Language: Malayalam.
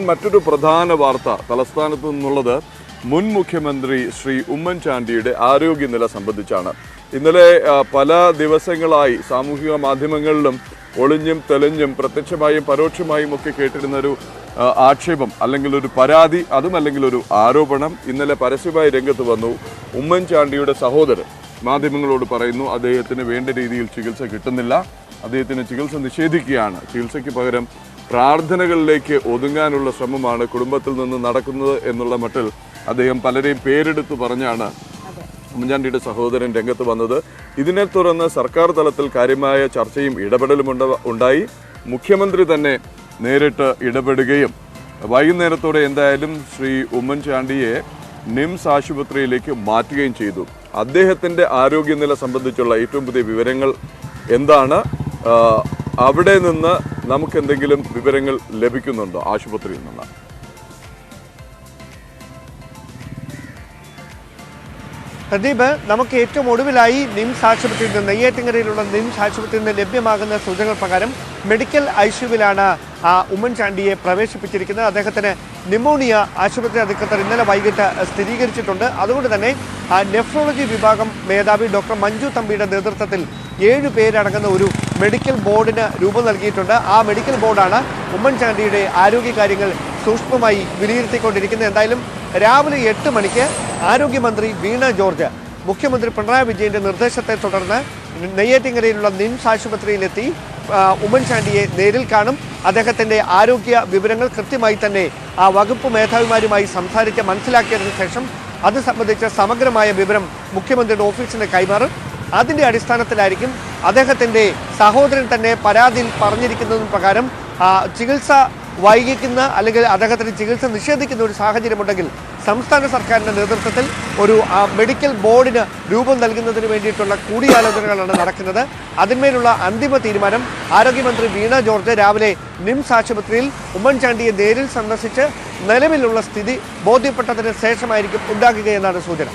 മറ്റൊരു പ്രധാന വാർത്ത തലസ്ഥാനത്ത് നിന്നുള്ളത് മുൻ മുഖ്യമന്ത്രി ശ്രീ ഉമ്മൻചാണ്ടിയുടെ ആരോഗ്യനില സംബന്ധിച്ചാണ്. ഇന്നലെ പല ദിവസങ്ങളായി സാമൂഹിക മാധ്യമങ്ങളിലും ഒളിഞ്ഞും തെളിഞ്ഞും പ്രത്യക്ഷമായും പരോക്ഷമായും ഒക്കെ കേട്ടിരുന്ന ഒരു ആക്ഷേപം അല്ലെങ്കിൽ ഒരു പരാതി, അതുമല്ലെങ്കിൽ ഒരു ആരോപണം ഇന്നലെ പരസ്യമായി രംഗത്ത് വന്നു. ഉമ്മൻചാണ്ടിയുടെ സഹോദരൻ മാധ്യമങ്ങളോട് പറയുന്നു അദ്ദേഹത്തിന് വേണ്ട രീതിയിൽ ചികിത്സ കിട്ടുന്നില്ല, അദ്ദേഹത്തിന് ചികിത്സ നിഷേധിക്കുകയാണ്, ചികിത്സയ്ക്ക് പകരം പ്രാർത്ഥനകളിലേക്ക് ഒതുങ്ങാനുള്ള ശ്രമമാണ് കുടുംബത്തിൽ നിന്ന് നടക്കുന്നത് എന്നുള്ള മട്ടിൽ അദ്ദേഹം പലരെയും പേരെടുത്ത് പറഞ്ഞാണ് ഉമ്മൻചാണ്ടിയുടെ സഹോദരൻ രംഗത്ത് വന്നത്. ഇതിനെ തുടർന്ന് സർക്കാർ തലത്തിൽ കാര്യമായ ചർച്ചയും ഇടപെടലും ഉണ്ടായി. മുഖ്യമന്ത്രി തന്നെ നേരിട്ട് ഇടപെടുകയും വൈകുന്നേരത്തോടെ എന്തായാലും ശ്രീ ഉമ്മൻചാണ്ടിയെ നിംസ് ആശുപത്രിയിലേക്ക് മാറ്റുകയും ചെയ്തു. അദ്ദേഹത്തിൻ്റെ ആരോഗ്യനില സംബന്ധിച്ചുള്ള ഏറ്റവും പുതിയ വിവരങ്ങൾ എന്താണ്? അവിടെ നിന്ന് നമുക്കെന്തെങ്കിലും വിവരങ്ങൾ ലഭിക്കുന്നുണ്ടോ ആശുപത്രിയിൽ നിന്ന്? പ്രദീപ്, നമുക്ക് ഏറ്റവും ഒടുവിലായി നിംസ് ആശുപത്രിയിൽ നിന്ന്, നെയ്യാറ്റിൻകരയിലുള്ള നിംസ് ആശുപത്രിയിൽ നിന്ന് ലഭ്യമാകുന്ന സൂചനകൾ പ്രകാരം മെഡിക്കൽ ഐസിയുവിലാണ് ഉമ്മൻചാണ്ടിയെ പ്രവേശിപ്പിച്ചിരിക്കുന്നത്. അദ്ദേഹത്തിന് ന്യൂമോണിയ ആശുപത്രി അധികൃതർ ഇന്നലെ വൈകിട്ട് സ്ഥിരീകരിച്ചിട്ടുണ്ട്. അതുകൊണ്ട് തന്നെ നെഫ്രോളജി വിഭാഗം മേധാവി ഡോക്ടർ മഞ്ജു തമ്പിയുടെ നേതൃത്വത്തിൽ 7 പേരടങ്ങുന്ന ഒരു മെഡിക്കൽ ബോർഡിന് രൂപം നൽകിയിട്ടുണ്ട്. ആ മെഡിക്കൽ ബോർഡാണ് ഉമ്മൻചാണ്ടിയുടെ ആരോഗ്യകാര്യങ്ങൾ സൂക്ഷ്മമായി വിലയിരുത്തിക്കൊണ്ടിരിക്കുന്നത്. എന്തായാലും രാവിലെ 8 മണിക്ക് ആരോഗ്യമന്ത്രി വീണ ജോർജ് മുഖ്യമന്ത്രി പിണറായി വിജയന്റെ നിർദ്ദേശത്തെ തുടർന്ന് നെയ്യാറ്റിൻകരയിലുള്ള നിംസ് ആശുപത്രിയിലെത്തി ഉമ്മൻചാണ്ടിയെ നേരിൽ കാണും. അദ്ദേഹത്തിൻ്റെ ആരോഗ്യ വിവരങ്ങൾ കൃത്യമായി തന്നെ വകുപ്പ് മേധാവിമാരുമായി സംസാരിച്ച് മനസ്സിലാക്കിയതിനു ശേഷം അത് സംബന്ധിച്ച സമഗ്രമായ വിവരം മുഖ്യമന്ത്രിയുടെ ഓഫീസിന് കൈമാറും. അതിൻ്റെ അടിസ്ഥാനത്തിലായിരിക്കും അദ്ദേഹത്തിൻ്റെ സഹോദരൻ തന്നെ പരാതിയിൽ പറഞ്ഞിരിക്കുന്നതിന് പ്രകാരം ചികിത്സ വൈകിക്കുന്ന അല്ലെങ്കിൽ അദ്ദേഹത്തിന് ചികിത്സ നിഷേധിക്കുന്ന ഒരു സാഹചര്യമുണ്ടെങ്കിൽ സംസ്ഥാന സർക്കാരിൻ്റെ നേതൃത്വത്തിൽ ഒരു മെഡിക്കൽ ബോർഡിന് രൂപം നൽകുന്നതിന് വേണ്ടിയിട്ടുള്ള കൂടിയാലോചനകളാണ് നടക്കുന്നത്. അതിന്മേലുള്ള അന്തിമ തീരുമാനം ആരോഗ്യമന്ത്രി വീണ ജോർജ് രാവിലെ നിംസ് ആശുപത്രിയിൽ ഉമ്മൻചാണ്ടിയെ നേരിൽ സന്ദർശിച്ച് നിലവിലുള്ള സ്ഥിതി ബോധ്യപ്പെട്ടതിന് ശേഷമായിരിക്കും ഉണ്ടാകുകയെന്നാണ് സൂചന.